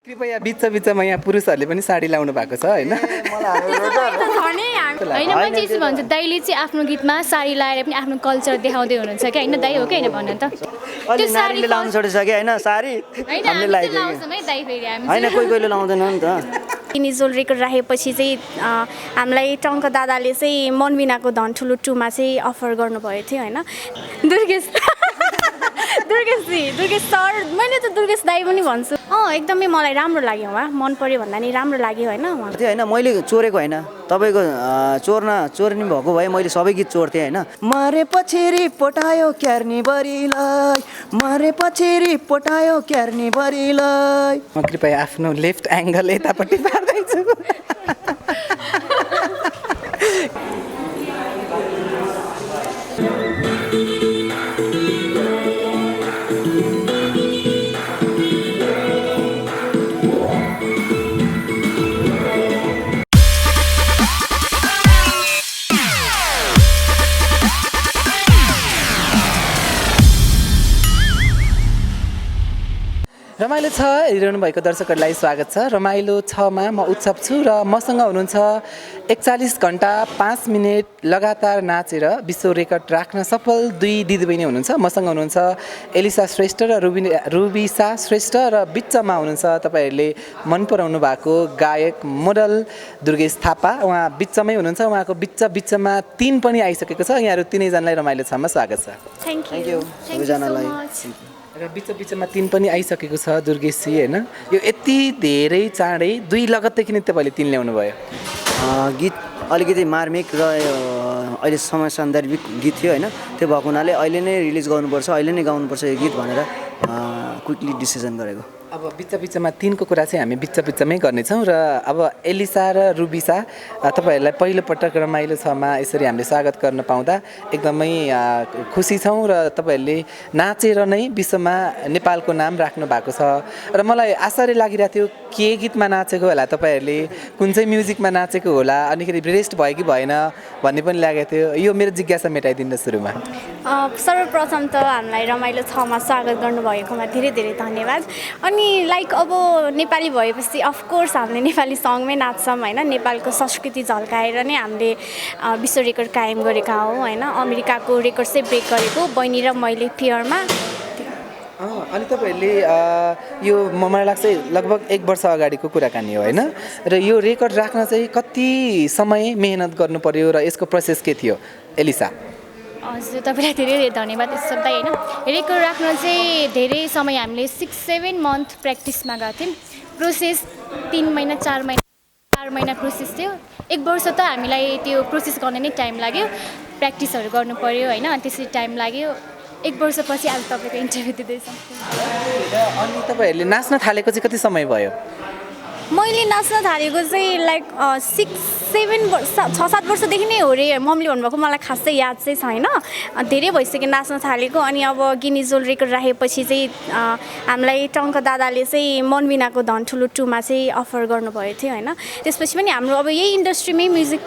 कृपया बिचमा यहाँ पुरुषहरूले पनि साडी लाउनु भएको छ हैन होइन म चाहिँ यस्तो भन्छु दाइले चाहिँ आफ्नो गीतमा साडी लाएर पनि आफ्नो कल्चर देखाउँदै हुनुहुन्छ क्या होइन दाइ हो कि होइन भन्नु त अहिले नारीले लाउनु छोडिसक्यो होइन साडी हामीले लगाइदियो होइन कोही कोहीले लाउँदैन नि त निजोल रेकर्ड राखेपछि चाहिँ हामीलाई टङ्क दादाले चाहिँ मनबिनाको धन ठुलो टुमा चाहिँ अफर गर्नुभएको थियो होइन दुर्गेश सर मैले त दुर्गेश दाई पनि भन्छु एकदमै मलाई राम्रो लाग्यो उहाँ मन पर्यो भन्दा नि राम्रो लाग्यो होइन त्यो होइन मैले चोरेको होइन तपाईँको चोर्नी भएको भए मैले सबै गीत चोर्थेँ होइन मरेपछि रिपोर्ट आयो क्यार्नी बरीलाई मरेपछि रिपोर्ट आयो क्यार्नी बरीलाई म कृपया आफ्नो लेफ्ट एङ्गल यतापट्टि पार्दैछु रमाइलो छ हेरिरहनु भएको दर्शकहरूलाई स्वागत छ रमाइलो 6मा म उत्सव छु र मसँग हुनुहुन्छ 41 घण्टा 5 मिनट लगातार नाचेर विश्व रेकर्ड राख्न सफल दुई दिदीबहिनी हुनुहुन्छ मसँग हुनुहुन्छ एलिसा श्रेष्ठ र रुबिसा श्रेष्ठ र बिचमा हुनुहुन्छ तपाईँहरूले मन पराउनु भएको गायक मोडल दुर्गेश थापा उहाँ बिचमै हुनुहुन्छ उहाँको बिचमा 3 पनि आइसकेको छ यहाँहरू तीनैजनालाई रमाइलो 6मा स्वागत छ थ्याङ्क यू सबैजनालाई र बिचमा 3 पनि आइसकेको छ दुर्गेशजी होइन यो यति धेरै चाँडै 2 लगत्तै किन तपाईँले 3 ल्याउनु भयो गीत अलिकति मार्मिक र अहिले समय सान्दर्भिक गीत थियो होइन त्यो भएको हुनाले अहिले नै रिलिज गर्नुपर्छ अहिले नै गाउनुपर्छ यो गीत भनेर क्विकली डिसिजन गरेको अब बिचमा 3को कुरा चाहिँ हामी बिचमै गर्नेछौँ र अब एलिसा र रुबिसा तपाईँहरूलाई पहिलोपटक रमाइलो 6मा यसरी हामीले स्वागत गर्न पाउँदा एकदमै खुसी छौँ र तपाईँहरूले नाचेर नै विश्वमा नेपालको नाम राख्नु भएको छ र मलाई आश्चर्य लागिरहेको थियो के गीतमा नाचेको होला तपाईँहरूले कुन चाहिँ म्युजिकमा नाचेको होला अनिखेरि रेस्ट भयो कि भएन भन्ने पनि लागेको थियो यो मेरो जिज्ञासा मेटाइदिनु सुरुमा सर्वप्रथम त हामीलाई रमाइलो 6मा स्वागत गर्नुभएकोमा धेरै धेरै धन्यवाद अनि लाइक अब नेपाली भएपछि अफकोर्स हामीले नेपाली सङमै नाच्छौँ होइन नेपालको संस्कृति झल्काएर नै हामीले विश्व रेकर्ड कायम गरेका हौँ होइन अमेरिकाको रेकर्ड चाहिँ ब्रेक गरेको बहिनी र मैले पियरमा अनि तपाईँहरूले यो मलाई लाग्छ लगभग 1 वर्ष अगाडिको कुराकानी हो होइन र यो रेकर्ड राख्न चाहिँ कति समय मेहनत गर्नु पर्यो र यसको प्रोसेस के थियो एलिसा हजुर तपाईँलाई धेरै धेरै धन्यवाद यस शब्द होइन रेकर्ड राख्न चाहिँ धेरै समय हामीले 6-7 मन्थ प्र्याक्टिसमा गएको थियौँ प्रोसेस 3 महिना 4 महिना प्रोसेस थियो 1 वर्ष त हामीलाई त्यो प्रोसेस गर्न नै टाइम लाग्यो प्र्याक्टिसहरू गर्नु पऱ्यो होइन त्यसरी टाइम लाग्यो 1 वर्षपछि आज तपाईँको इन्टरभ्यू दिँदैछ अनि तपाईँहरूले नाच्न थालेको चाहिँ कति समय भयो मैले नाच्न थालेको चाहिँ लाइक 6-7 वर्षदेखि नै हो रे मम्मीले भन्नुभएको मलाई खासै याद चाहिँ छैन धेरै भइसक्यो नाच्न थालेको अनि अब गिनिजोल रेकर्ड राखेपछि चाहिँ हामीलाई टङ्क दादाले चाहिँ मनबिनाको धन ठुलो टुमा चाहिँ अफर गर्नुभएको थियो होइन त्यसपछि पनि हाम्रो अब यही इन्डस्ट्रीमै म्युजिक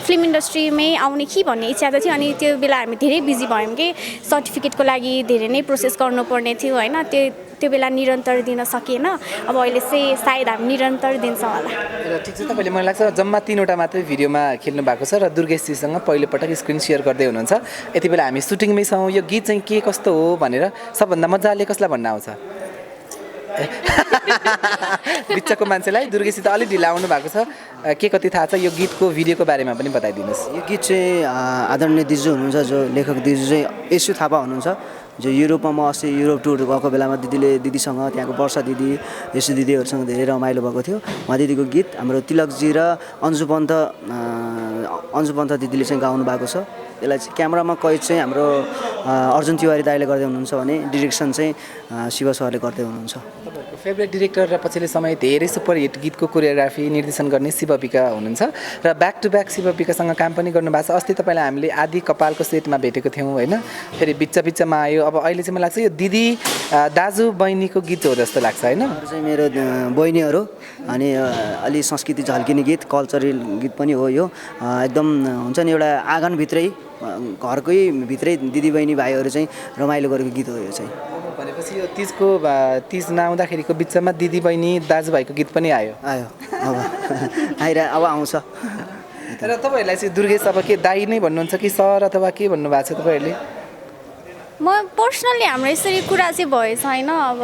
फिल्म इन्डस्ट्रीमै आउने कि भन्ने इच्छा त थियो अनि त्यो बेला हामी धेरै बिजी भयौँ कि सर्टिफिकेटको लागि धेरै नै प्रोसेस गर्नुपर्ने थियो होइन त्यो बेला निरन्तर दिन सकिएन अब अहिले चाहिँ सायद हामी निरन्तर दिन्छौँ होला र ठिक छ तपाईँले मलाई लाग्छ जम्मा 3वटा मात्रै भिडियोमा खेल्नु भएको छ र दुर्गेशजीसँग पहिलोपटक स्क्रिन सेयर गर्दै हुनुहुन्छ यति बेला हामी सुटिङमै छौँ यो गीत चाहिँ के कस्तो हो भनेर सबभन्दा मजाले कसलाई भन्न आउँछ बिचको मान्छेलाई दुर्गेशजी त अलिक ढिला आउनु भएको छ के कति थाहा छ यो गीतको भिडियोको बारेमा पनि बताइदिनुहोस् यो गीत चाहिँ आदरणीय दिजु हुनुहुन्छ जो लेखक दिजु चाहिँ यसु थापा हुनुहुन्छ जो युरोपमा म अस्ति युरोप टुर गएको बेलामा दिदीसँग त्यहाँको वर्षा दिदी यसु दिदीहरूसँग धेरै रमाइलो भएको थियो उहाँ दिदीको गीत हाम्रो तिलकजी र अन्जु पन्त दिदीले चाहिँ गाउनु भएको छ यसलाई चाहिँ क्यामेरामा कैद चाहिँ हाम्रो अर्जुन तिवारी दाइले गर्दै हुनुहुन्छ भने डिरेक्सन चाहिँ शिव सरले गर्दै हुनुहुन्छ फेभरेट डिरेक्टर र पछिल्लो समय धेरै सुपरहिट गीतको कोरियोग्राफी निर्देशन गर्ने शिवपिका हुनुहुन्छ र ब्याक टु ब्याक शिवपिकासँग काम पनि गर्नुभएको छ अस्ति तपाईँलाई हामीले आदि कपालको सेटमा भेटेको थियौँ होइन फेरि बिचमा आयो अब अहिले चाहिँ मलाई लाग्छ यो दिदी दाजु बहिनीको गीत हो जस्तो लाग्छ होइन चाहिँ मेरो बहिनीहरू अनि अलि संस्कृति झल्किने गीत कल्चरल गीत पनि हो यो एकदम हुन्छ नि एउटा आँगनभित्रै घरकै भित्रै दिदीबहिनी भाइहरू चाहिँ रमाइलो गरेको गीत हो यो चाहिँ भनेपछि यो यो तिज नआउँदाखेरिको बिचमा दिदी बहिनी दाजुभाइको गीत पनि आयो आयो अब अब आउँछ र तपाईँहरूलाई चाहिँ दुर्गेश अब के दाई नै भन्नुहुन्छ कि सर अथवा के भन्नुभएको छ तपाईँहरूले म पर्सनल्ली हाम्रो यसरी कुरा चाहिँ भएछ होइन अब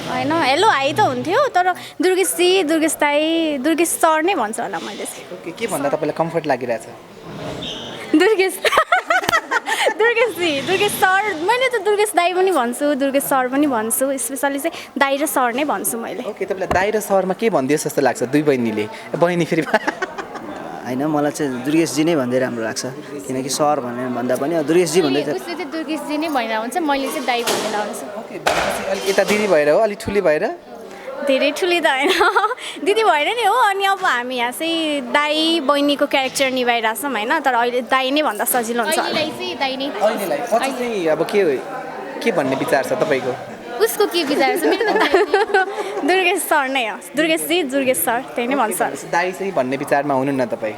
होइन हेलो हाई त हुन्थ्यो तर दुर्गेशजी दुर्गेश दाई दुर्गेश सर नै भन्छ होला मैले चाहिँ ओके के भन्दा तपाईँलाई कम्फर्ट लागिरहेछ दुर्गेश दुर्गेशजी दुर्गेश सर मैले त दुर्गेश दाई पनि भन्छु दुर्गेश सर पनि भन्छु स्पेसली चाहिँ दाई र सर नै भन्छु मैले ओके तपाईँलाई दाई र सरमा के भनिदियोस् जस्तो लाग्छ दुई बहिनीले बहिनी फेरि होइन मलाई चाहिँ दुर्गेशजी नै भन्दै राम्रो लाग्छ किनकि सर भनेर भन्दा पनि दुर्गेशजी भन्दै उसले चाहिँ दुर्गेशजी नै भनेर हुन्छ मैले चाहिँ दाई भनेर हुन्छ ओके अलिक यता दिदी भएर हो अलिक ठुली भएर धेरै ठुली त होइन दिदी भएर नि हो अनि अब हामी यहाँ चाहिँ दाई बहिनीको क्यारेक्टर निभाइरहेछौँ होइन तर अहिले दाई नै भन्दा सजिलो हुन्छ होला। अहिलेलाई चाहिँ दाई नै अहिलेलाई पछि चाहिँ अब के भन्ने विचार छ तपाईँको उसको के विचार छ मेरो त दुर्गेश सर नै हो दुर्गेशजी दुर्गेश सर त्यही नै भन्छ दाई चाहिँ भन्ने विचारमा हुनुहुन्न तपाईँ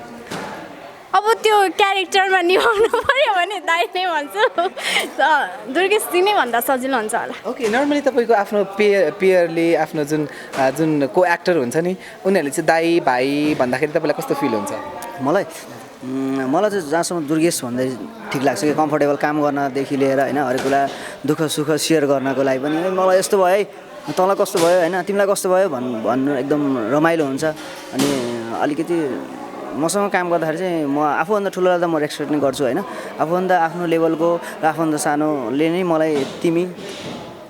अब त्यो क्यारेक्टरमा निभाउनु पऱ्यो भने दाई नै भन्छु दुर्गेशजी नै भन्दा सजिलो हुन्छ होला। ओके नर्मली तपाईँको आफ्नो पेयरले आफ्नो जुन को एक्टर हुन्छ नि उनीहरूले चाहिँ दाई भाइ भन्दाखेरि तपाईँलाई कस्तो फिल हुन्छ मलाई चाहिँ जहाँसम्म दुर्गेश भन्दै ठिक लाग्छ कि कम्फर्टेबल काम गर्नदेखि लिएर होइन हरेक कुरा दुःख सुख सेयर गर्नको लागि पनि मलाई यस्तो भयो है तँलाई कस्तो भयो होइन तिमीलाई कस्तो भयो भन्नु एकदम रमाइलो हुन्छ अनि अलिकति मसँग काम गर्दाखेरि चाहिँ म आफूभन्दा ठुलोलाई त म रेस्पेक्ट नै गर्छु होइन आफूभन्दा आफ्नो लेभलको र आफूभन्दा सानोले नै मलाई तिमी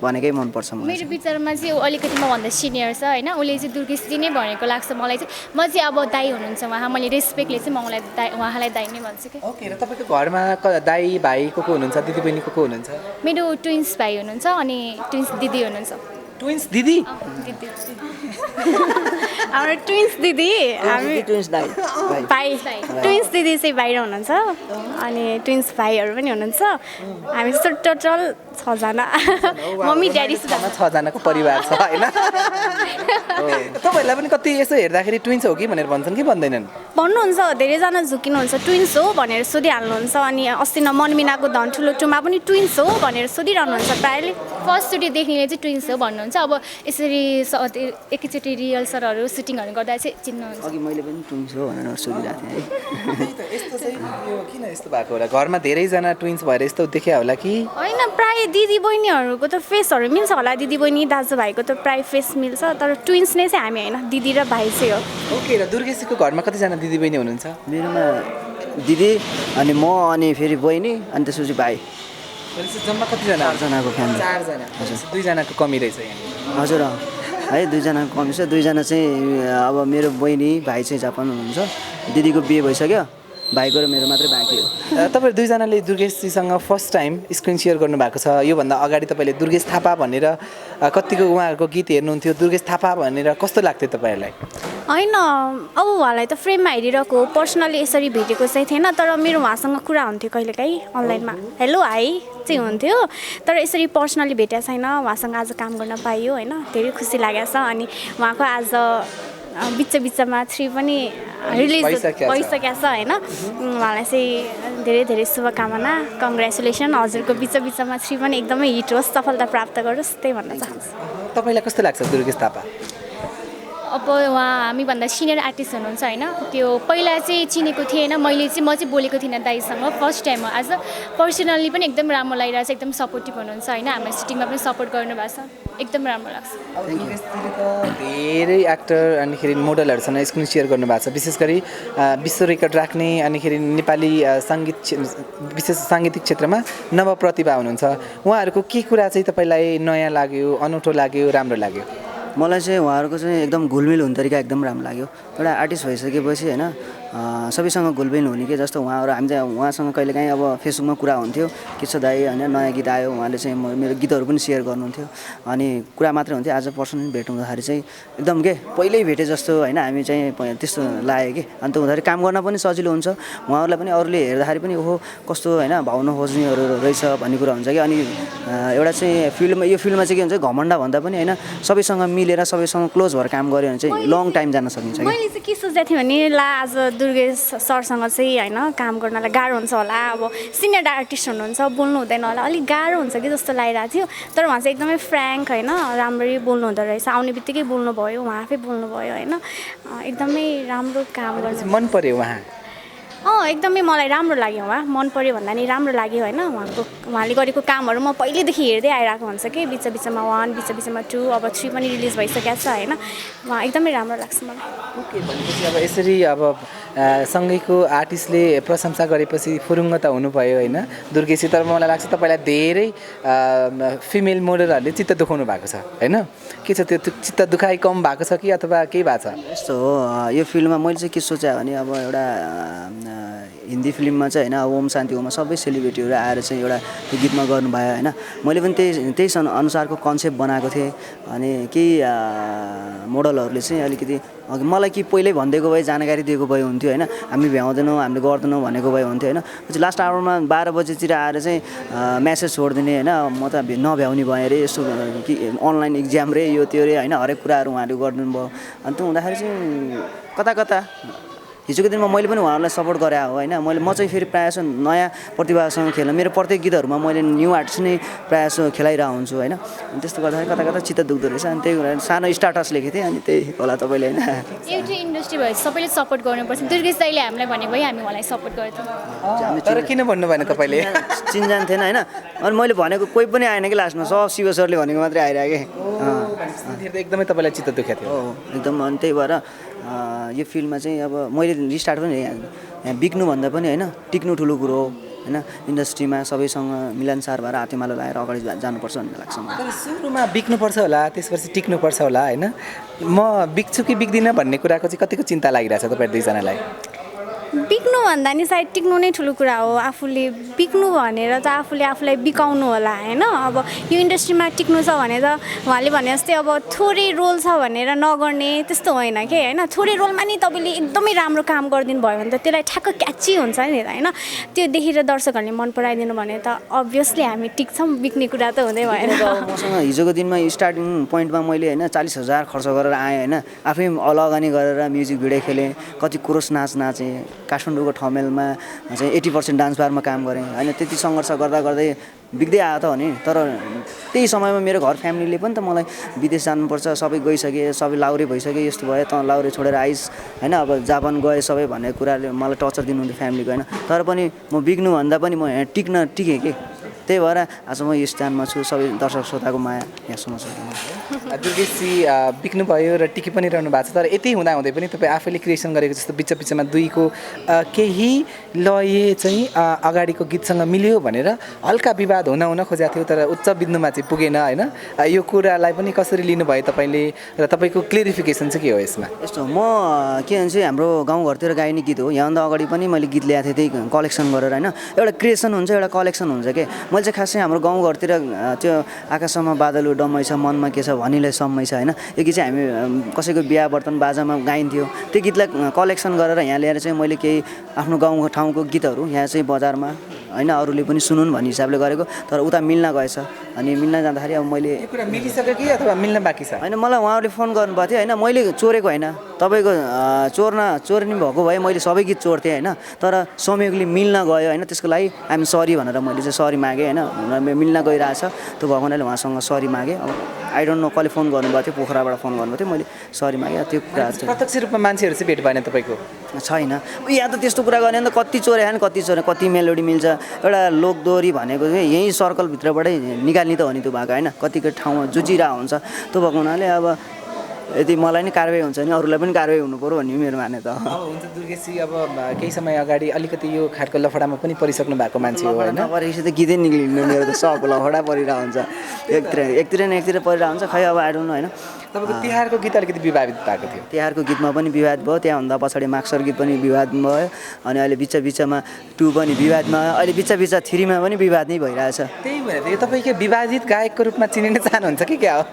भनेकै मनपर्छ मलाई मेरो विचारमा चाहिँ ऊ अलिकति मभन्दा सिनियर छ होइन उसले चाहिँ दुर्गेशजी नै भनेको लाग्छ मलाई चाहिँ म चाहिँ अब दाई हुनुहुन्छ उहाँ मैले रेस्पेक्टले चाहिँ म उहाँलाई दाई नै भन्छु कि ओके र तपाईँको घरमा दाई भाइ को हुनुहुन्छ दिदी बहिनी को हुनुहुन्छ मेरो ट्विन्स भाइ हुनुहुन्छ अनि ट्विन्स दिदी हुनुहुन्छ ट्विन्स दिदी दिदी हाम्रो ट्विन्स दिदी हामी ट्विन्स दाइ भाइ ट्विन्स दिदी चाहिँ बाहिर हुनुहुन्छ अनि ट्विन्स भाइहरू पनि हुनुहुन्छ हामी जस्तो टोटल 6 जना मम्मी ड्याडी सुधा 6 जनाको परिवार छ होइन तपाईँहरूलाई पनि कति यसो हेर्दाखेरि ट्विन्स हो कि भनेर भन्छन् कि भन्दैनन् भन्नुहुन्छ धेरैजना झुकिनुहुन्छ ट्विन्स हो भनेर सोधिहाल्नुहुन्छ अनि अस्ति न मनमिनाको धन ठुलो टुमा पनि ट्विन्स हो भनेर सोधिरहनुहुन्छ प्रायःले फर्स्टचोटि देख्नेले चाहिँ ट्विन्स हो भन्नुहुन्छ अब यसरी एकैचोटि रियल सरहरू सुटिङहरू गर्दा चाहिँ चिन्नुहुन्छ अघि मैले पनि ट्विन्स हो भनेर सोधिरहेको थिएँ है यस्तो चाहिँ यो किन यस्तो भएको होला घरमा धेरैजना ट्विन्स भएर यस्तो देखिया होला कि होइन प्राय दिदी बहिनीहरूको त फेसहरू मिल्छ होला दिदी बहिनी दाजुभाइको त प्राय फेस मिल्छ तर ट्विन्स नै चाहिँ हामी होइन दिदी र भाइ चाहिँ हो ओके र दुर्गेशजीको घरमा कतिजना दिदी बहिनी हुनुहुन्छ मेरोमा दिदी अनि म अनि फेरि बहिनी अनि त्यसपछि भाइ जम्मा कतिजना 4 जनाको फ्यामिली 4 जना हजुर 2 जनाको कमी रहेछ यहाँ हजुर है 2 जनाको कमी छ 2 जना चाहिँ अब मेरो बहिनी भाइ चाहिँ जापान हुनुहुन्छ दिदीको बिहे भइसक्यो भाइको र मेरो मात्रै बाँकी हो तपाईहरु 2 जनाले दुर्गेशजीसँग फर्स्ट टाइम स्क्रिन शेयर गर्नुभएको छ योभन्दा अगाडि तपाईँले दुर्गेश थापा भनेर कतिको उहाँहरूको गीत हेर्नुहुन्थ्यो दुर्गेश थापा भनेर कस्तो लाग्थ्यो तपाईँहरूलाई होइन अब उहाँलाई त फ्रेममा हेरिरहेको पर्सनली यसरी भेटेको चाहिँ थिएन तर मेरो उहाँसँग कुरा हुन्थ्यो कहिलेकाहीँ अनलाइनमा हेलो हाई चाहिँ हुन्थ्यो तर यसरी पर्सनली भेटेको छैन उहाँसँग आज काम गर्न पाइयो होइन धेरै खुसी लागेको छ अनि उहाँको आज बिचमा 3 पनि रिलिज भइसकेको छ होइन उहाँलाई चाहिँ धेरै धेरै शुभकामना कङ्ग्रेचुलेसन हजुरको बिचमा 3 पनि एकदमै हिट होस् सफलता प्राप्त गरोस् त्यही भन्न चाहन्छु तपाईँलाई कस्तो लाग्छ दुर्गेश थापा अब उहाँ हामीभन्दा सिनियर आर्टिस्ट हुनुहुन्छ होइन त्यो पहिला चाहिँ चिनेको थिएन म चाहिँ बोलेको थिइनँ दाइसँग फर्स्ट टाइम हो आज पर्सनल्ली पनि एकदम राम्रो लागिरहेको छ एकदम सपोर्टिभ हुनुहुन्छ होइन हाम्रो सुटिङमा पनि सपोर्ट गर्नुभएको छ एकदम राम्रो लाग्छ दुर्गेशजीले त धेरै एक्टर अनिखेरि मोडलहरूसँग स्क्रिन सेयर गर्नुभएको छ विशेष गरी विश्व रेकर्ड राख्ने अनिखेरि नेपाली विशेष साङ्गीतिक क्षेत्रमा नवप्रतिभा हुनुहुन्छ उहाँहरूको के कुरा चाहिँ तपाईँलाई नयाँ लाग्यो अनौठो लाग्यो राम्रो लाग्यो मलाई चाहिँ उहाँहरूको चाहिँ एकदम घुलमिल हुने तरिका एकदम राम्रो लाग्यो एउटा आर्टिस्ट भइसकेपछि होइन सबैसँग घुलमिल हुने के जस्तो उहाँहरू हामी चाहिँ उहाँसँग कहिलेकाहीँ अब फेसबुकमा कुरा हुन्थ्यो के छ दाइ होइन नयाँ गीत आयो उहाँले चाहिँ मेरो गीतहरू पनि सेयर गर्नुहुन्थ्यो अनि कुरा मात्रै हुन्थ्यो आज पर्सनली भेट हुँदाखेरि चाहिँ एकदम के पहिल्यै भेटे जस्तो होइन हामी चाहिँ त्यस्तो लाग्यो कि अन्त हुँदाखेरि काम गर्न पनि सजिलो हुन्छ उहाँहरूलाई पनि अरूले हेर्दाखेरि पनि ओहो कस्तो होइन भाउन खोज्नेहरू रहेछ भन्ने कुरा हुन्छ कि अनि एउटा चाहिँ यो फिल्डमा चाहिँ के हुन्छ घमण्ड भन्दा पनि होइन सबैसँग मिलेर सबैसँग क्लोज भएर काम गऱ्यो भने चाहिँ लङ टाइम जान सकिन्छ मैले चाहिँ के सोचेको थिएँ भने ला आज दुर्गेश सरसँग चाहिँ होइन काम गर्नलाई गाह्रो हुन्छ होला, अब सिनियर आर्टिस्ट हुनुहुन्छ बोल्नु हुँदैन होला, अलिक गाह्रो हुन्छ कि जस्तो लागिरहेको थियो। तर उहाँ चाहिँ एकदमै फ्र्याङ्क होइन, राम्ररी बोल्नु हुँदो रहेछ, आउने बित्तिकै बोल्नुभयो, उहाँ आफै बोल्नुभयो होइन, एकदमै राम्रो काम गर्नु मन पर्यो उहाँ? एकदमै मलाई राम्रो लाग्यो, उहाँ मन पर्यो भन्दा नि राम्रो लाग्यो होइन। उहाँले गरेको कामहरू म पहिल्यैदेखि हेर्दै आइरहेको हुन्छ कि, बिचमा 1 बिचमा 2 अब 3 पनि रिलिज भइसकेको छ होइन। उहाँ एकदमै राम्रो लाग्छ मलाई। ओके, भनेपछि अब यसरी अब सँगैको आर्टिस्टले प्रशंसा गरेपछि फुरुङ्ग त हुनुभयो होइन दुर्गेशी। तर मलाई लाग्छ तपाईँलाई धेरै फिमेल मोडलहरूले चित्त दुखाउनु भएको छ होइन? के छ त्यो चित्त दुखाइ कम भएको छ कि अथवा केही भएको छ? यस्तो हो, यो फिल्ममा मैले चाहिँ के सोचेँ भने अब एउटा हिन्दी फिल्ममा चाहिँ होइन ओम शान्ति ओममा सबै सेलिब्रिटीहरू आएर चाहिँ एउटा त्यो गीतमा गर्नुभयो होइन। मैले पनि त्यही अनुसारको कन्सेप्ट बनाएको थिएँ। अनि केही मोडलहरूले चाहिँ अलिकति मलाई कि पहिल्यै भनिदिएको भए, जानकारी दिएको भए हुन्थ्यो होइन, हामी भ्याउँदैनौँ हामीले गर्दैनौँ भनेको भए हुन्थ्यो होइन। पछि लास्ट आवरमा 12 बजेतिर आएर चाहिँ म्यासेज छोडिदिने होइन, म त नभ्याउने भएँ अरे, यस्तो कि अनलाइन इक्जाम रे यो त्यो रे होइन, हरेक कुराहरू उहाँहरूले गरिदिनु भयो। अनि त्यो हुँदाखेरि चाहिँ कता हिजोको दिनमा मैले पनि उहाँहरूलाई सपोर्ट गरेँ हो होइन। म चाहिँ फेरि प्रायः जस्तो नयाँ प्रतिभासँग खेल्न, मेरो प्रत्येक गीतहरूमा मैले न्यू आर्टिस्ट नै प्रायः जस्तो खेलाइरहेको हुन्छु होइन। अनि त्यस्तो गर्दाखेरि कता चित्त दुख्दो रहेछ। अनि त्यही भएर सानो स्टाटस लेखेको थिएँ, अनि त्यही होला तपाईँले होइन। एउटै इन्डस्ट्री भए सबैले सपोर्ट गर्नुपर्छ। दुर्गेश दाइले हामीलाई भनेको भए हामी उहाँलाई सपोर्ट गर्थ्यौँ। तर किन भन्नु भएन तपाईँले? चिन्जान थिएन होइन। अनि मैले भनेको कोही पनि आएन कि लास्टमा, सब शिव सरले भनेको मात्रै आइरहेको कि। एकदमै तपाईँलाई चित्त दुखेको थियो? एकदम। अनि त्यही भएर यो फिल्ममा चाहिँ अब मैले रिस्टार्ट पनि यहाँ बिक्नुभन्दा पनि होइन टिक्नु ठुलो कुरो हो होइन। इन्डस्ट्रीमा सबैसँग मिलनसार भएर हातेमालो लगाएर अगाडि जानुपर्छ भन्ने लाग्छ मलाई। तर सुरुमा बिक्नुपर्छ होला, त्यसपछि टिक्नुपर्छ होला होइन। म बिक्छु कि बिक्दिनँ भन्ने कुराको चाहिँ कतिको चिन्ता लागिरहेछ तपाईँ दुईजनालाई? बिक्नु भन्दा नि सायद टिक्नु नै ठुलो कुरा हो। आफूले बिक्नु भनेर त आफूलाई बिकाउनु होला होइन। अब यो इन्डस्ट्रीमा टिक्नु छ भने त उहाँले भने जस्तै अब थोरै रोल छ भनेर नगर्ने त्यस्तो होइन कि होइन। थोरै रोलमा नि तपाईँले एकदमै राम्रो काम गरिदिनु भयो भने त त्यसलाई ठ्याक्क क्याची हुन्छ नि होइन। त्यो देखेर दर्शकहरूले मन पराइदिनु भने त अभियसली हामी टिक्छौँ, बिक्ने कुरा त हुँदै भएन। मसँग हिजोको दिनमा स्टार्टिङ पोइन्टमा मैले होइन 40,000 खर्च गरेर आएँ होइन। आफै लगानी गरेर म्युजिक भिडियो खेलेँ, कति कोरस नाचेँ, काठमाडौँको ठमेलमा चाहिँ 80% डान्स बारमा काम गरेँ होइन। त्यति सङ्घर्ष गर्दै बिग्दै आयो त हो नि। तर त्यही समयमा मेरो घर फ्यामिलीले पनि त मलाई विदेश जानुपर्छ, सबै गइसके, सबै लाउरे भइसक्यो, यस्तो भयो त लाउरे छोडेर आइस होइन, अब जापान गए सबै भन्ने कुराले मलाई टर्चर दिनुहुन्थ्यो फ्यामिलीको होइन। तर पनि म बिग्नुभन्दा पनि म यहाँ टिकेँ कि। त्यही भएर आज म यो स्थानमा छु, सबै दर्शक श्रोताको माया यहाँसम्म छु। दुर्गेशजी बिक्नुभयो र टिकी पनि रहनु भएको छ। तर यति हुँदै पनि तपाईँ आफैले क्रिएसन गरेको जस्तो बिचमा दुईको केही लय चाहिँ अगाडिको गीतसँग मिल्यो भनेर हल्का विवाद हुन खोजेको थियो, तर उच्च बिन्दुमा चाहिँ पुगेन होइन। यो कुरालाई पनि कसरी लिनुभयो तपाईँले र तपाईँको क्लियरिफिकेसन चाहिँ के हो यसमा? यस्तो म के भन्छ हाम्रो गाउँघरतिर गाइने गीत हो। यहाँभन्दा अगाडि पनि मैले गीत ल्याएको थिएँ त्यही कलेक्सन गरेर होइन। एउटा क्रिएसन हुन्छ, एउटा कलेक्सन हुन्छ कि। मैले चाहिँ खासै हाम्रो गाउँघरतिर त्यो आकाशमा बादल डम्मै छ मनमा के छ भनिले सम्मै छ होइन। यो गीत चाहिँ हामी कसैको बिहा बर्तन बाजामा गाइन्थ्यो। त्यो गीतलाई कलेक्सन गरेर यहाँ ल्याएर चाहिँ मैले केही आफ्नो गाउँ ठाउँको गीतहरू यहाँ चाहिँ बजारमा होइन अरूले पनि सुनुन् भन्ने हिसाबले गरेको। तर उता मिल्न गएछ। अनि मिल्न जाँदाखेरि अब मैले यो कुरा मिलिसक्यो कि अथवा मिल्न बाँकी छ? होइन, मलाई उहाँहरूले फोन गर्नुभएको थियो होइन। मैले चोरेको होइन, तपाईँको चोर्ने भएको भए मैले सबै गीत चोर्थेँ होइन। तर संयोगले मिल्न गयो होइन, त्यसको लागि आइएम सरी भनेर मैले चाहिँ सरी मागेँ होइन। मिल्न गइरहेछ त्यो भएको हुनाले उहाँसँग सरी मागेँ। अब आई डोन्ट नो कसले फोन गर्नुभएको थियो, पोखराबाट फोन गर्नुभएको थियो, मैले सरी मागेँ। त्यो कुराहरू चाहिँ प्रत्यक्ष रूपमा मान्छेहरू चाहिँ भेट भएन तपाईँको? छैन। यहाँ त त्यस्तो कुरा गर्ने त कति चोरे खाने, कति मेलोडी मिल्छ। एउटा लोकदोहोरी भनेको चाहिँ यहीँ सर्कलभित्रबाटै निकाल्ने त हो नि त्यो भएको होइन। कतिको ठाउँमा जुझिरहेको हुन्छ। त्यो भएको हुनाले अब यदि मलाई नै कारवाही हुन्छ नि अरूलाई पनि कारवाही हुनु पर्यो भन्ने मेरो मान्यता हो। हुन्छ दुर्गेशजी, अब केही समय अगाडि अलिकति यो खाटको लफडामा पनि परिसक्नु भएको मान्छे हो होइन। नपरेपछि त गीतै निक्लिनु मेरो त सब लफडा परिरहेको हुन्छ। एकतिर न एकतिर परिरहेको हुन्छ। खै अब आई डोन्ट नो होइन। तपाईँको तिहारको गीत अलिकति विवादित भएको थियो। तिहारको गीतमा पनि विवाद भयो, त्यहाँभन्दा पछाडि माक्सर गीत पनि विवाद भयो। अनि अहिले बिचमा 2 पनि विवादमा, अहिले बिच 3मा पनि विवाद नै भइरहेछ। त्यही भएर तपाईँको विवादित गायकको रूपमा चिनिन चाहनुहुन्छ कि क्या हो?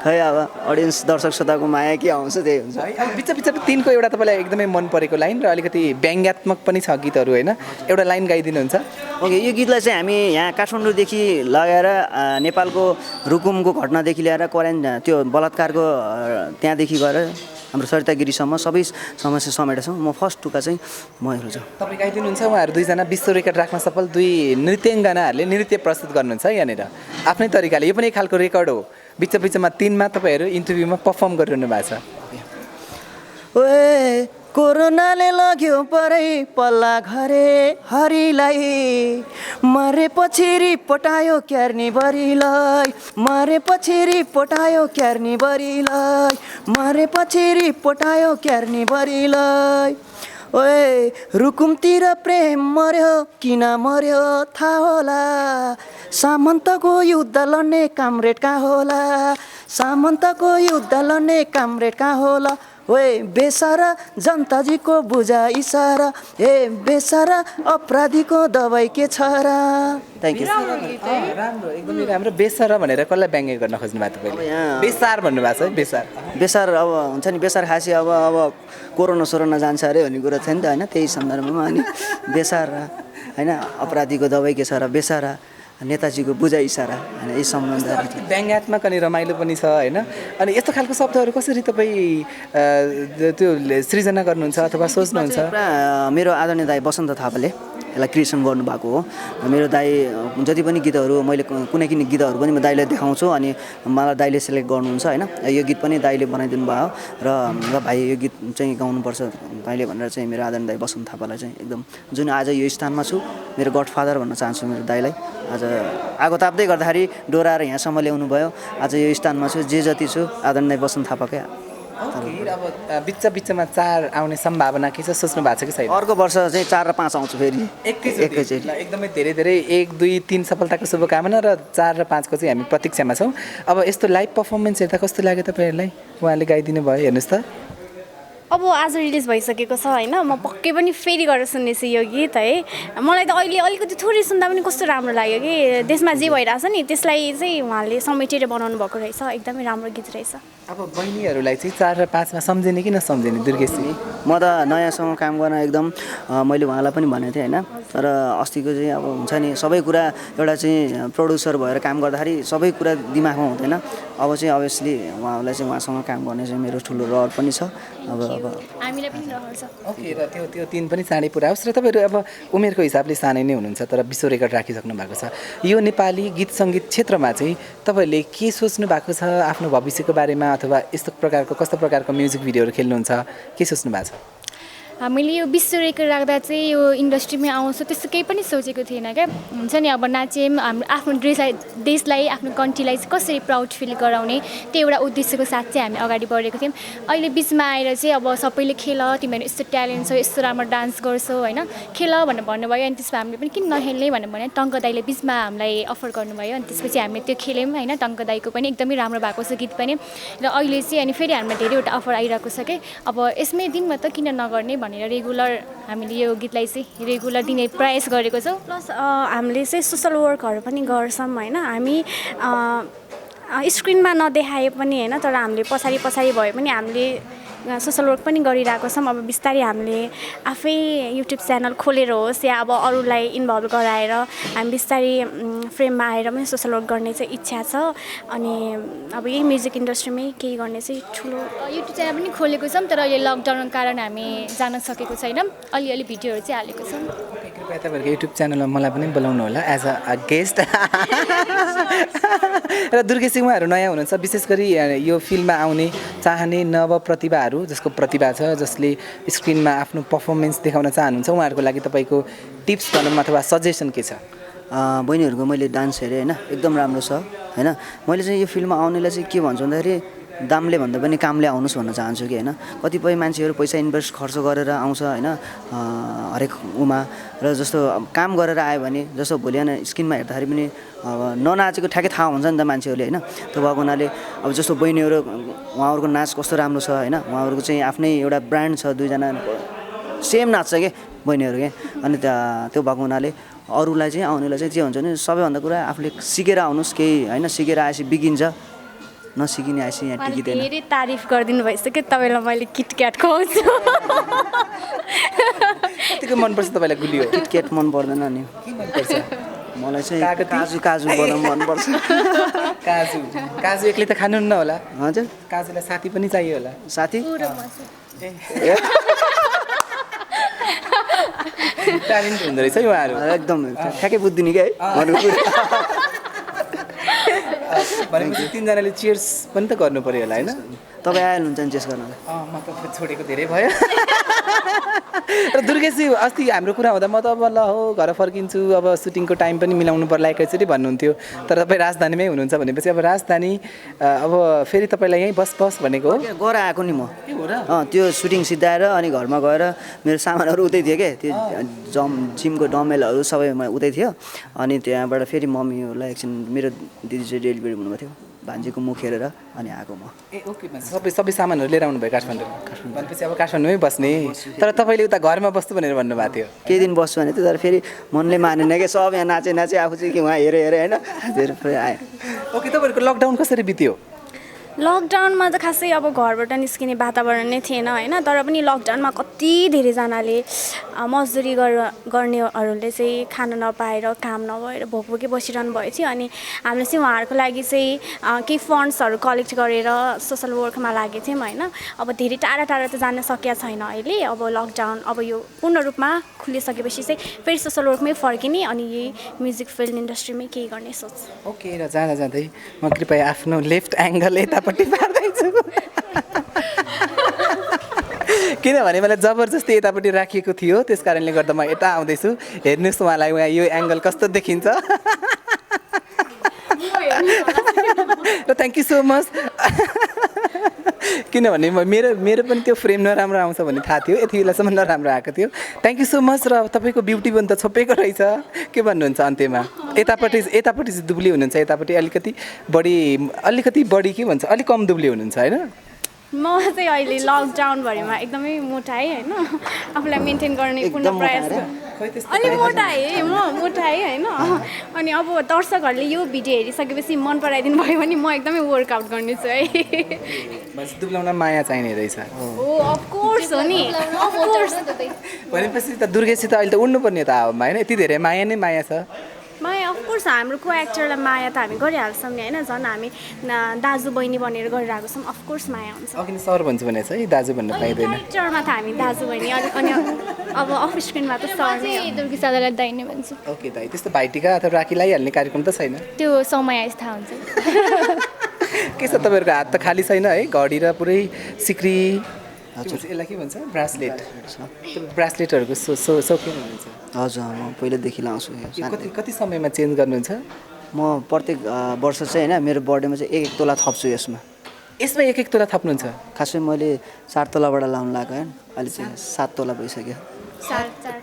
खै अब अडियन्स दर्शक श्रोताको माया के आउँछ त्यही हुन्छ। बिच 3को एउटा तपाईँलाई एकदमै मन परेको लाइन र अलिकति व्यङ्ग्यात्मक पनि छ गीतहरू होइन, एउटा लाइन गाइदिनुहुन्छ? ओके, यो गीतलाई चाहिँ हामी यहाँ काठमाडौँदेखि लगेर नेपालको रुकुमको घटनादेखि ल्याएर त्यो बलात्कारको त्यहाँदेखि गएर हाम्रो सरितागिरीसम्म सबै समस्या समेटेका छौँ। म फर्स्ट टुका चाहिँ महरू छ। तपाईँ गाइदिनुहुन्छ, उहाँहरू दुईजना विश्व रेकर्ड राख्न सफल 2 नृत्याङ्गनाहरूले नृत्य प्रस्तुत गर्नुहुन्छ यहाँनिर आफ्नै तरिकाले। यो पनि एक खालको रेकर्ड हो। बिचमा 3मा तपाईँहरू इन्टरभ्यूमा पर्फर्म गरिरहनु भएको छ। ओए कोरोनाले लग्यो परै पल्ला घरे हरिलाई, मरेपछि रिपोर्टायो क्यार्नी बरिलाई, मरेपछि रिपोर्टायो क्यार्नी बरिलाई, मरेपछि रिपोर्टायो क्यार्नी बरिलाई। ओए रुकुमतिर प्रेम मर्यो किन मर्यो थाहा होला, सामन्तको युद्ध लड्ने कामरेड कहाँ होला, सामन्तको युद्ध लड्ने कामरेड कहाँ होला। ओए बेसारा जनताजीको बुझा इसारा, ए बेसारा अपराधीको दबाई के छ र। Thank you. राम्रो, एकदमै राम्रो। बेसार भनेर कसलाई व्यङ्ग्य गर्न खोज्नु भएको तपाईँले? बेसार भन्नुभएको छ है, बेसार। बेसार अब हुन्छ नि, बेसार खासी अब कोरोना सोरोना जान्छ अरे भन्ने कुरा थियो नि त होइन, त्यही सन्दर्भमा। अनि बेसार होइन, अपराधीको दबाई के छ र, बेसारा नेताजीको बुझा इसारा होइन, यी सम्बन्धहरू व्यङ्ग्यात्मक अनि रमाइलो पनि छ होइन। अनि यस्तो खालको शब्दहरू कसरी तपाईँ त्यो सृजना गर्नुहुन्छ अथवा सोच्नुहुन्छ? मेरो आदरणीय दाइ बसन्त थापाले यसलाई क्रिएसन गर्नुभएको हो। मेरो दाइ जति पनि गीतहरू मैले कुनै गीतहरू पनि म दाइलाई देखाउँछु अनि मलाई दाइले सेलेक्ट गर्नुहुन्छ होइन। यो गीत पनि दाइले बनाइदिनु भयो र भाइ यो गीत चाहिँ गाउनुपर्छ तैँले भनेर चाहिँ मेरो आदरणीय दाइ बसन्त थापालाई चाहिँ एकदम, जुन आज यो स्थानमा छु, मेरो गडफादर भन्न चाहन्छु मेरो दाइलाई। आज आगो ताप्दै गर्दाखेरि डोराएर यहाँसम्म ल्याउनु भयो। आज यो स्थानमा छु, जे जति छु आदरणीय बसन्त थापाकै। अब बिचमा 4 आउने सम्भावना के छ, सोच्नु भएको छ कि छैन? अर्को वर्ष चाहिँ 4 र 5 आउँछु फेरि एकैचोटि। एकदमै धेरै 1, 2, 3 सफलताको शुभकामना र 4 र 5 को चाहिँ हामी प्रतीक्षामा छौँ। अब यस्तो लाइभ पर्फर्मेन्स हेर्दा कस्तो लाग्यो तपाईँहरूलाई? उहाँले गाइदिनु भयो, हेर्नुहोस् त। अब आज रिलिज भइसकेको छ होइन, म पक्कै पनि फेरि गरेर सुन्नेछु यो गीत है। मलाई त अहिले अलिकति थोरै सुन्दा पनि कस्तो राम्रो लाग्यो कि देशमा जे भइरहेछ नि त्यसलाई चाहिँ उहाँले समेटेर बनाउनु भएको रहेछ। एकदमै राम्रो गीत रहेछ। अब बहिनीहरूलाई चाहिँ 4 र 5मा सम्झिने कि नसम्झिने दुर्गेशजी? म त नयाँसँग काम गर्न एकदम, मैले उहाँलाई पनि भनेको थिएँ होइन। तर अस्तिको चाहिँ अब हुन्छ नि, सबै कुरा एउटा चाहिँ प्रड्युसर भएर काम गर्दाखेरि सबै कुरा दिमागमा हुँदैन। अब चाहिँ अभियसली उहाँहरूलाई चाहिँ उहाँसँग काम गर्ने चाहिँ मेरो ठुलो रहर पनि छ। अब हामीलाई पनि रहर छ। ओके, र त्यो 3 पनि चाँडै पुरा होस्। र तपाईँहरू अब उमेरको हिसाबले सानै नै हुनुहुन्छ तर विश्व रेकर्ड राखिसक्नु भएको छ। यो नेपाली गीत सङ्गीत क्षेत्रमा चाहिँ तपाईँहरूले के सोच्नु भएको छ आफ्नो भविष्यको बारेमा, अथवा यस्तो प्रकारको कस्तो प्रकारको म्युजिक भिडियोहरू खेल्नुहुन्छ, के सोच्नु भएको छ? हामीले यो विश्व रेकर्ड राख्दा चाहिँ यो इन्डस्ट्रीमै आउँछ त्यस्तो केही पनि सोचेको थिएन क्या। हुन्छ नि, अब नाच्यौँ, हाम्रो आफ्नो देशलाई आफ्नो कन्ट्रीलाई चाहिँ कसरी प्राउड फिल गराउने, त्यो एउटा उद्देश्यको साथ चाहिँ हामी अगाडि बढेको थियौँ। अहिले बिचमा आएर चाहिँ अब सबैले खेल, तिमीहरू यस्तो ट्यालेन्ट छ, यस्तो राम्रो डान्स गर्छौ होइन, खेल भनेर भन्नुभयो। अनि त्यसमा हामीले पनि किन नखेल्ने भनेर भने टङ्क दाइले बिचमा हामीलाई अफर गर्नुभयो। अनि त्यसपछि हामीले त्यो खेल्यौँ होइन। टङ्क दाइको पनि एकदमै राम्रो भएको छ गीत पनि। र अहिले चाहिँ अनि फेरि हामीलाई धेरैवटा अफर आइरहेको छ कि अब यसमै दिनमा त किन नगर्ने भनेर रेगुलर हामीले यो गीतलाई चाहिँ रेगुलर दिने प्रयास गरेको छौँ। प्लस हामीले चाहिँ सोसल वर्कहरू पनि गर्छौँ होइन। हामी स्क्रिनमा नदेखाए पनि होइन, तर हामीले पछाडि भए पनि हामीले सोसल वर्क पनि गरिरहेको छौँ। अब बिस्तारै हामीले आफै युट्युब च्यानल खोलेर होस् या अब अरूलाई इन्भल्भ गराएर हामी बिस्तारै फ्रेममा आएर पनि सोसल वर्क गर्ने चाहिँ इच्छा छ। अनि अब यही म्युजिक इन्डस्ट्रीमै केही गर्ने चाहिँ ठुलो युट्युब च्यानल पनि खोलेको छौँ, तर अहिले लकडाउनको कारण हामी जान सकेको छैनौँ। अलिअलि भिडियोहरू चाहिँ हालेको छौँ। कृपया तपाईँहरूको युट्युब च्यानलमा मलाई पनि बोलाउनु होला एज अ गेस्ट। र दुर्गेश सिंह उहाँहरू नयाँ हुनुहुन्छ, विशेष गरी यो फिल्ममा आउने चाहने नव प्रतिभाहरू जसको प्रतिभा छ, जसले स्क्रिनमा आफ्नो पर्फर्मेन्स देखाउन चाहनुहुन्छ, उहाँहरूको लागि तपाईँको टिप्स भनौँ अथवा सजेसन के छ? बहिनीहरूको मैले डान्स हेरेँ होइन, एकदम राम्रो छ होइन। मैले चाहिँ यो फिल्ममा आउनेलाई चाहिँ के भन्छु भन्दाखेरि दामले भन्दा पनि कामले आउनुहोस् भन्न चाहन्छु कि होइन। कतिपय मान्छेहरू पैसा इन्भेस्ट खर्च गरेर आउँछ होइन, हरेक उमा र जस्तो काम गरेर आयो भने जस्तो भोलि स्क्रिनमा हेर्दाखेरि पनि अब ननाचेको ठ्याक्कै थाहा हुन्छ नि त मान्छेहरूले होइन। त्यो भएको हुनाले अब जस्तो बहिनीहरू उहाँहरूको नाच कस्तो राम्रो छ होइन, उहाँहरूको चाहिँ आफ्नै एउटा ब्रान्ड छ, 2जना सेम नाच्छ क्या बहिनीहरू क्या। अनि त्यो भएको हुनाले अरूलाई चाहिँ आउनेलाई चाहिँ के हुन्छ भने सबैभन्दा कुरा आफूले सिकेर आउनुहोस्, केही होइन सिकेर आएपछि बिगिन्छ, नसिकिने आएपछि यहाँ टिकिँदैन। धेरै तारिफ गरिदिनु भइसक्यो, तपाईँलाई मैले किटक्याट खुवाउँछु। कतिको मनपर्छ तपाईँलाई गुलियो? किटक्याट मन पर्दैन नि, के मनपर्छ? मलाई चाहिँ काजु बदाम मनपर्छ काजु काजु एक्लै त खानुहुन्न होला हजुर काजुलाई साथी पनि चाहियो होला साथी ट्यालेन्ट हुँदो रहेछ है उहाँहरू एकदम ठ्याक्कै बुझ्दिनु कि है भन्नु भनेपछि तिनजनाले चियर्स पनि त गर्नु पर्यो होला होइन तपाईँ आइहाल्नुहुन्छ नि चेस गर्नलाई म त छोडेको धेरै भयो र दुर्गेशजी अस्ति हाम्रो कुरा हुँदा म त अब ल हो घर फर्किन्छु अब सुटिङको टाइम पनि मिलाउनु पर्ला एकैचोटि भन्नुहुन्थ्यो तर तपाईँ राजधानीमै हुनुहुन्छ भनेपछि अब राजधानी अब फेरि तपाईँलाई यहीँ बस भनेको हो गएर आएको नि म त्यो सुटिङ सिद्धाएर अनि घरमा गएर मेरो सामानहरू उतै थियो क्या त्यो जिमको डम्बेलहरू सबै उतै थियो अनि त्यहाँबाट फेरि मम्मीहरूलाई एकछिन मेरो दिदी चाहिँ डेलिभरी हुनुभएको थियो भान्जीको मुख हेरेर अनि आएको म ए ओके सबै सामानहरू लिएर आउनुभयो काठमाडौँ भनेपछि अब काठमाडौँमै बस्ने तर तपाईँले उता घरमा बस्छु भनेर भन्नुभएको थियो केही दिन बस्छु भने थियो तर फेरि मनले मानेन क्या सब यहाँ नाचे आफू चाहिँ कि उहाँ हेरेँ होइन धेरै फेरि आएँ ओके तपाईँहरूको लकडाउन कसरी बित्यो लकडाउनमा त खासै अब घरबाट निस्किने वातावरण नै थिएन होइन तर पनि लकडाउनमा कति धेरैजनाले मजदुरी गर्नेहरूले चाहिँ खान नपाएर काम नभएर भोकै बसिरहनु भएको थियो अनि हामीले चाहिँ उहाँहरूको लागि चाहिँ केही फन्ड्सहरू कलेक्ट गरेर सोसल वर्कमा लागेको थियौँ होइन अब धेरै टाढा त जान सकेका छैन अहिले अब लकडाउन अब यो पूर्ण रूपमा खुलिसकेपछि चाहिँ फेरि सोसल वर्कमै फर्किने अनि यही म्युजिक फिल्म इन्डस्ट्रीमै केही गर्ने सोच ओके र जाँदै म कृपया आफ्नो लेफ्ट एङ्गल यतापट्टि पार्दैछु किनभने मलाई जबरजस्ती यतापट्टि राखिएको थियो त्यस कारणले गर्दा म यता आउँदैछु हेर्नुहोस् उहाँलाई उहाँ यो एङ्गल कस्तो देखिन्छ र थ्याङ्क यू सो मच किनभने मेरो पनि त्यो फ्रेम नराम्रो आउँछ भन्ने थाहा थियो यति बेलासम्म नराम्रो आएको थियो थ्याङ्क यू सो मच र तपाईँको ब्युटी पनि त छोपेको रहेछ के भन्नुहुन्छ अन्त्यमा यतापट्टि चाहिँ दुब्ली हुनुहुन्छ यतापट्टि अलिकति बढी के भन्छ अलिक कम दुब्ली हुनुहुन्छ होइन म चाहिँ अहिले लकडाउनभरिमा एकदमै मोटाएँ होइन आफूलाई मेन्टेन गर्ने पूर्ण प्रयास अलि मोटाएँ होइन अनि अब दर्शकहरूले यो भिडियो हेरिसकेपछि मन पराइदिनु भयो भने म एकदमै वर्कआउट गर्नेछु है दुब्लाउन माया चाहिने रहेछ हो अफकोर्स हो नि अफकोर्स भनेपछि त दुर्गेशसित अहिले त उड्नुपर्ने त अब होइन यति धेरै माया नै माया छ माया अफकोर्स हाम्रो को एक्टरलाई माया त हामी गरिहाल्छौँ नि होइन झन् हामी दाजु बहिनी भनेर गरिरहेको छौँ अफकोर्स माया हुन्छ अघि नै सर भन्छु भनेको छ है दाजु भन्नु पाइँदैन एक्टरमा त हामी दाजु बहिनी अनि अब अफ स्क्रिनमा त सर नै दुर्गेश दादालाई दाइ नै भन्छु ओके दाइ त्यस्तो भाइटिका अथवा राखी लगाइहाल्ने कार्यक्रम त छैन त्यो समय आएपछि थाहा हुन्छ के छ तपाईँहरूको हात त खाली छैन है घडी र पुरै सिक्री यसलाई के भन्छ ब्रासलेटहरूको सौकिन हुनुहुन्छ हजुर म पहिल्यैदेखि लाउँछु कति समयमा चेन्ज गर्नुहुन्छ म प्रत्येक वर्ष चाहिँ होइन मेरो बर्थडेमा चाहिँ एक तोला थप्छु यसमा एक तोला थप्नुहुन्छ खासै मैले 4 तोलाबाट लाउनु लाग्यो होइन अहिले चाहिँ 7 तोला भइसक्यो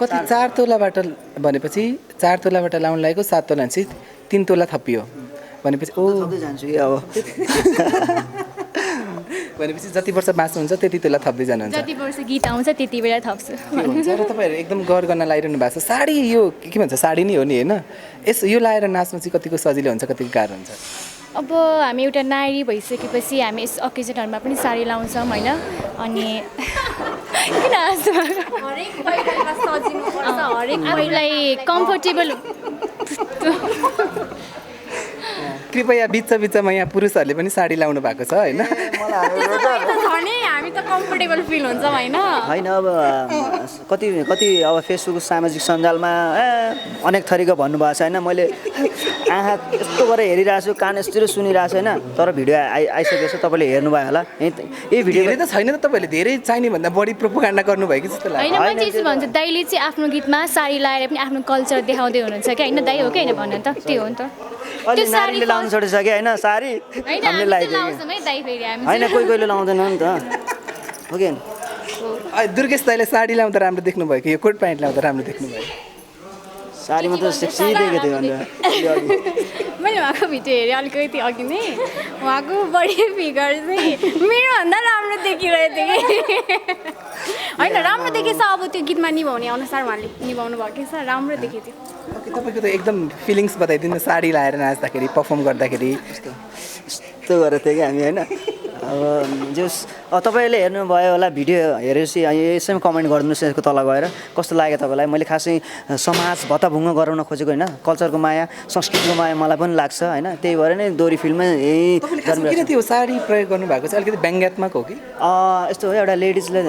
कति 4 तोलाबाट भनेपछि 4 तोलाबाट लाउनु लागेको 7 तोला चाहिँ 3 तोला थपियो भनेपछि थप्दै जान्छु कि अब भनेपछि जति वर्ष बाँच्नुहुन्छ त्यति तोला थप्दै जानुहुन्छ जति वर्ष गीत आउँछ त्यति बेला थप्छु र तपाईँहरू एकदम गर गर्न लागिरहनु भएको छ साडी यो के भन्छ साडी नै हो नि होइन यो लाएर नाच्नु चाहिँ कतिको सजिलो हुन्छ कतिको गाह्रो हुन्छ अब हामी एउटा नारी भइसकेपछि हामी यस अकेजनहरूमा पनि साडी लाउँछौँ होइन अनि किन आफूलाई कम्फर्टेबल कृपया बिचमा यहाँ पुरुषहरूले पनि साडी लाउनु भएको छ होइन हामी त कम्फर्टेबल फिल हुन्छौँ होइन अब कति अब फेसबुक सामाजिक सञ्जालमा अनेक थरीको भन्नुभएको छ होइन मैले आँखा यस्तो गरेर हेरिरहेको छु कान यस्तो सुनिरहेको छु होइन तर भिडियो आइसकेको छ तपाईँले हेर्नुभयो होला यही भिडियो त छैन त तपाईँले धेरै चाहिने भन्दा बढी प्रोपोगान्डा गर्नुभयो कि जस्तो लाग्छ होइन म चाहिँ भन्छु दाइले चाहिँ आफ्नो गीतमा साडी लाएर पनि आफ्नो कल्चर देखाउँदै हुनुहुन्छ कि होइन दाइ हो कि होइन भन त त्यो हो नि त अहिले नारीले लाउनु छोडिसक्यो होइन साडी हामीले लगाइदियो होइन कोहीले लाउँदैन नि त हो कि दुर्गेश दाइले साडी लाउँदा राम्रो देख्नुभयो कि यो कोट प्यान्ट लाउँदा राम्रो देख्नुभयो साडीमा त सेक्सी देखेको थियो मैले उहाँको भिडियो हेरेँ अलिकति अघि नै उहाँको बडी फिगर चाहिँ मेरोभन्दा राम्रो देखिरहेको थियो कि होइन राम्रो देखेछ अब त्यो गीतमा निभाउने अनुसार उहाँले निभाउनु भएको छ राम्रो देखेको थियो तपाईँको त एकदम फिलिङ्स बताइदिनु साडी लाएर नाच्दाखेरि पर्फर्म गर्दाखेरि यस्तो गरेको थियो कि हामी होइन अब जस तपाईँले हेर्नुभयो होला भिडियो हेरेपछि यसैमा कमेन्ट गरिदिनुहोस् यसको तल गएर कस्तो लाग्यो तपाईँलाई। मैले खासै समाज भत्ताभुङ्ग गराउन खोजेको होइन, कल्चरको माया संस्कृतिको माया मलाई पनि लाग्छ होइन, त्यही भएर नै दोहोरी फिल्ममा यही किन त्यो साडी प्रयोग गर्नुभएको चाहिँ अलिकति व्यङ्ग्यात्मक हो कि? यस्तो हो, एउटा लेडिजले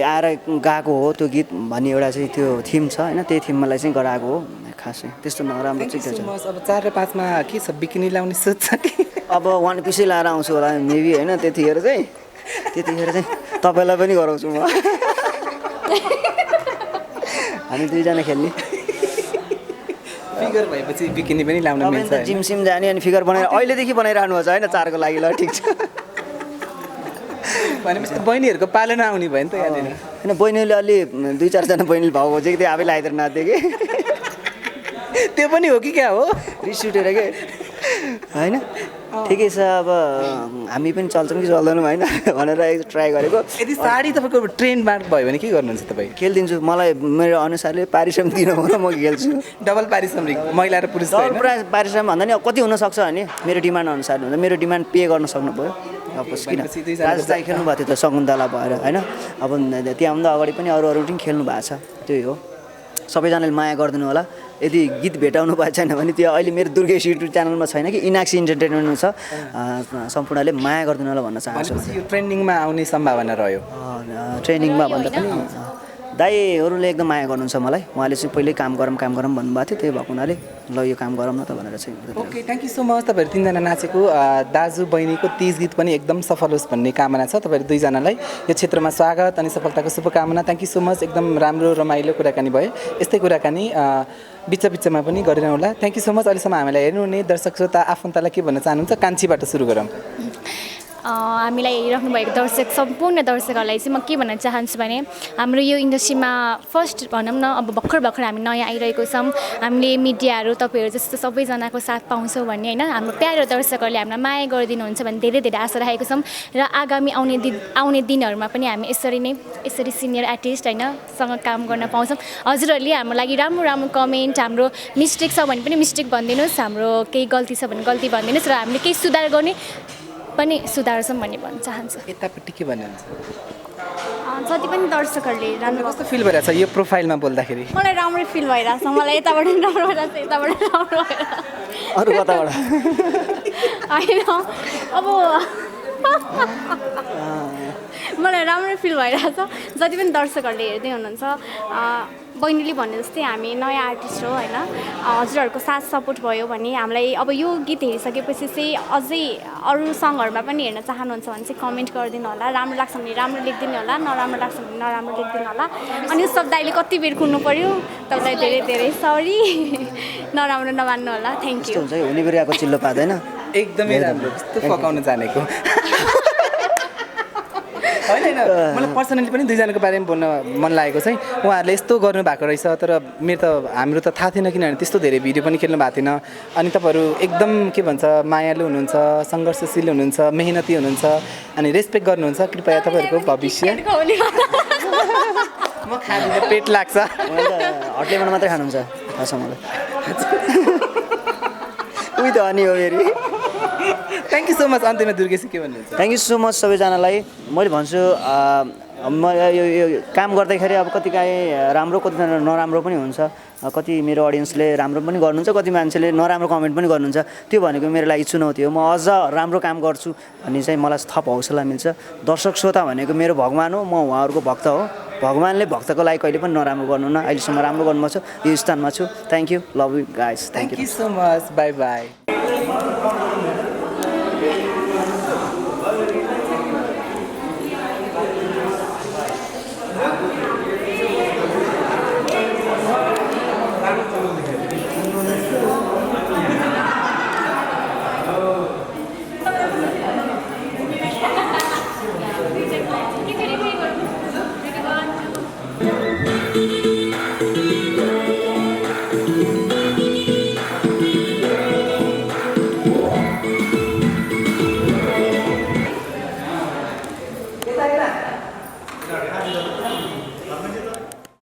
आएर गाएको हो त्यो गीत भन्ने एउटा चाहिँ त्यो थिम छ होइन, त्यही थिमलाई चाहिँ गराएको हो खासै, त्यस्तो नराम्रो चाहिँ त्यो छ। अब 4 र 5 मा के छ, बिकिनी लाउने सोच छ कि? अब वान पिसै लाएर आउँछु होला मेबी होइन, त्यतिखेर चाहिँ तपाईँलाई पनि गराउँछु म। हामी दुईजना खेल्ने फिगर भएपछि बिकिनी पनि लाउन मिल्छ। जिम सिम जाने अनि फिगर बनाएर अहिलेदेखि बनाइरहनु भएको छ होइन 4 को लागि, ल ठिक छ। भनेपछि बहिनीहरूको पालो नआउने भयो नि त यहाँनिर। होइन बहिनीले अलि 2-4 जना बहिनीले भाउ खोजेको थियो, आफै लगाइदिएर नाच्थ्यो कि त्यो पनि हो कि क्या हो, रिस उठेर के होइन। ठिकै छ, अब हामी पनि चल्छौँ कि चल्दैनौँ होइन भनेर ट्राई गरेको। यदि साडी तपाईँको ट्रेन्ड मार्क भयो भने के गर्नुहुन्छ तपाईँ? खेलिदिन्छु, मलाई मेरो अनुसारले पारिश्रमिक दिनु हो म खेल्छु। डबल पारिश्रमिक महिला र पुरुष पारिश्रमिक भन्दा नि कति हुनसक्छ भने मेरो डिमान्ड अनुसार हुन्छ, मेरो डिमान्ड पे गर्न सक्नु पऱ्यो। अब किन राजदाई खेल्नु भएको थियो त शकुन्तला भएर होइन, अब त्यहाँभन्दा अगाडि पनि अरू पनि खेल्नु भएको छ, त्यही हो। सबैजनाले माया गरिदिनु होला। यदि गीत भेटाउनु भएको छैन भने त्यो अहिले मेरो दुर्गेश युट्युब च्यानलमा छैन कि इनाक्सी इन्टरटेनमेन्टमा छ, सम्पूर्णले माया गरिदिनु होला भन्न चाहन्छु। यो ट्रेन्डिङमा आउने सम्भावना रह्यो? ट्रेनिङमा भन्दा पनि दाईहरूले एकदम माया गर्नुहुन्छ मलाई, उहाँले चाहिँ पहिल्यै काम गरौँ भन्नुभएको थियो, त्यही भएको हुनाले ल यो काम गरौँ न त भनेर चाहिँ। Okay, thank you so much. तपाईँहरू 3 जना नाचेको दाजु बहिनीको तीज गीत पनि एकदम सफल होस् भन्ने कामना छ। तपाईँहरू 2 जनालाई यो क्षेत्रमा स्वागत अनि सफलताको शुभकामना। थ्याङ्क यू सो मच, एकदम राम्रो रमाइलो कुराकानी भयो। यस्तै कुराकानी बिचमा पनि गरिरहनु होला। Thank you so much. अहिलेसम्म हामीलाई हेर्नुहुने दर्शक श्रोता आफन्तलाई के भन्न चाहनुहुन्छ? कान्छीबाट सुरु गरौँ। हामीलाई हेरिराख्नु भएको दर्शक सम्पूर्ण दर्शकहरूलाई चाहिँ म के भन्न चाहन्छु भने हाम्रो यो इन्डस्ट्रीमा फर्स्ट भनौँ न, अब भर्खर हामी नयाँ आइरहेको छौँ, हामीले मिडियाहरू तपाईँहरू जस्तो सबैजनाको साथ पाउँछौँ भन्ने होइन, हाम्रो प्यारो दर्शकहरूले हामीलाई माया गरिदिनुहुन्छ भने धेरै आशा राखेको छौँ र आगामी आउने दिनहरूमा पनि हामी यसरी सिनियर आर्टिस्ट होइन सँग काम गर्न पाउँछौँ। हजुरहरूले हाम्रो लागि राम्रो कमेन्ट, हाम्रो मिस्टेक छ भने पनि मिस्टेक भनिदिनुहोस्, हाम्रो केही गल्ती छ भने गल्ती भनिदिनुहोस् र हामीले केही सुधार गर्ने पनि सुधार्छौँ भन्ने भन्न चाहन्छु। यतापट्टि के भन्नुहुन्छ? जति पनि दर्शकहरूले राम्रो कस्तो फिल भइरहेछ यो प्रोफाइलमा बोल्दाखेरि? मलाई राम्रै फिल भइरहेछ, मलाई यताबाट पनि राम्रो भइरहेछ, यताबाट राम्रो भइरहेछ। अरू कताबाट होइन अब मलाई राम्रै फिल भइरहेछ। जति पनि दर्शकहरूले हेर्दै हुनुहुन्छ, बहिनीले भने जस्तै हामी नयाँ आर्टिस्ट हो होइन, हजुरहरूको साथ सपोर्ट भयो भने हामीलाई अब यो गीत हेरिसकेपछि चाहिँ अझै अरू सङहरूमा पनि हेर्न चाहनुहुन्छ भने चाहिँ कमेन्ट गरिदिनु होला। राम्रो लाग्छ भने राम्रो लेखिदिनु होला, नराम्रो लाग्छ भने नराम्रो लेखिदिनु होला। अनि सब दाइले कति बेर कुर्नु पऱ्यो, तपाईँलाई धेरै सरी, नराम्रो नमान्नु होला। Thank you. हुन्छ हुने बिराको चिल्लो पादैन, एकदमै राम्रो, त्यस्तो पकाउन जानेको होइन। मलाई पर्सनली पनि 2 जनाको बारेमा बोल्न मन लागेको चाहिँ उहाँहरूले यस्तो गर्नु भएको रहेछ, तर हाम्रो त थाहा थिएन, किनभने त्यस्तो धेरै भिडियो पनि खेल्नु भएको थिएन। अनि तपाईँहरू एकदम के भन्छ मायालु हुनुहुन्छ, सङ्घर्षशील हुनुहुन्छ, मेहनती हुनुहुन्छ अनि रेस्पेक्ट गर्नुहुन्छ। कृपया तपाईँहरूको भविष्य म खाँदिनँ, पेट लाग्छ। हटलेबाट मात्रै खानुहुन्छ थाहा छ मलाई। उही त अनि हो फेरि। Thank you so much. अन्त्यमा दुर्गेश के भन्नुहुन्छ? थ्याङ्क यू सो मच सबैजनालाई। मैले भन्छु म यो काम गर्दाखेरि अब कति काहीँ राम्रो कति नराम्रो पनि हुन्छ, कति मेरो अडियन्सले राम्रो पनि गर्नुहुन्छ, कति मान्छेले नराम्रो कमेन्ट पनि गर्नुहुन्छ। त्यो भनेको मेरो लागि चुनौती हो, म अझ राम्रो काम गर्छु भन्ने चाहिँ मलाई थप हौसला मिल्छ। दर्शक श्रोता भनेको मेरो भगवान् हो, म उहाँहरूको भक्त हो। भगवान्ले भक्तको लागि कहिले पनि नराम्रो गर्नु न, अहिलेसम्म राम्रो गर्नुभएको छ, यो स्थानमा छु। Thank you, love you guys, thank you so much, by by.